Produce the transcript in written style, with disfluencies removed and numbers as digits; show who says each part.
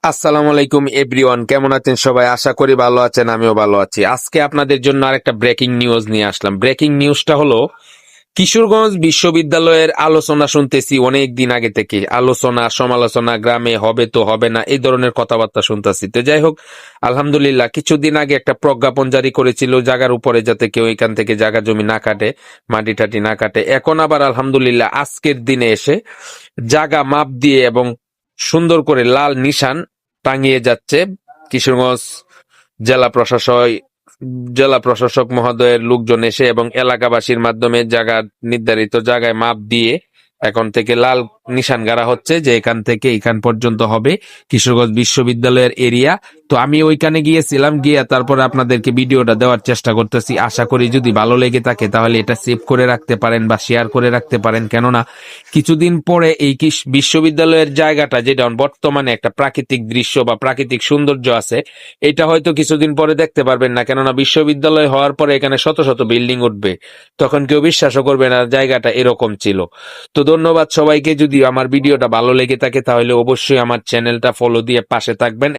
Speaker 1: আসসালামু আলাইকুম এভরিওয়ান, কেমন আছেন সবাই? আশা করি ভালো আছেন, আমিও ভালো আছি। আজকে আপনাদের জন্য আরেকটা ব্রেকিং নিউজ নিয়ে আসলাম। ব্রেকিং নিউজটা হলো কিশোরগঞ্জ বিশ্ববিদ্যালয়ের আলোচনা শুনতেছি অনেক দিন আগে থেকে। আলোচনা সমালোচনা, গ্রামে হবে তো হবে না, এই ধরনের কথাবার্তা শুনতেছি। তো যাই হোক, আলহামদুলিল্লাহ কিছুদিন আগে একটা প্রজ্ঞাপন জারি করেছিল জায়গার উপরে, যাতে কেউ এখান থেকে জায়গা জমি না কাটে, মাটি টাটি না কাটে। এখন আবার আলহামদুলিল্লাহ আজকের দিনে এসে জায়গা মাপ দিয়ে এবং সুন্দর করে লাল নিশান টাঙিয়ে যাচ্ছে কিশোরগঞ্জ জেলা প্রশাসক জেলা প্রশাসক মহোদয়ের লোকজন এসে এবং এলাকাবাসীর মাধ্যমে জায়গা নির্ধারিত জায়গায় মাপ দিয়ে এখন থেকে লাল নিশান গাড়া হচ্ছে যে এখান থেকে এখান পর্যন্ত হবে কিশোরগঞ্জ বিশ্ববিদ্যালয়ের এরিয়া। তো আমি ওইখানে গিয়েছিলাম, গিয়ে তারপরে আপনাদেরকে ভিডিওটা দেওয়ার চেষ্টা করতেছি। আশা করি যদি ভালো লেগে থাকে তাহলে এটা সেভ করে রাখতে পারেন বা শেয়ার করে রাখতে পারেন, কেননা কিছুদিন পরে এই বিশ্ববিদ্যালয়ের জায়গাটা, যেটা বর্তমানে একটা প্রাকৃতিক দৃশ্য বা প্রাকৃতিক সৌন্দর্য আছে, এটা হয়তো কিছুদিন পরে দেখতে পারবেন না, কেননা বিশ্ববিদ্যালয় হওয়ার পরে এখানে শত শত বিল্ডিং উঠবে, তখন কেউ বিশ্বাসও করবে না জায়গাটা এরকম ছিল। তো ধন্যবাদ সবাইকে। যদি আমার ভিডিওটা ভালো লেগে থাকে তাহলে অবশ্যই আমার চ্যানেলটা ফলো দিয়ে পাশে থাকবেন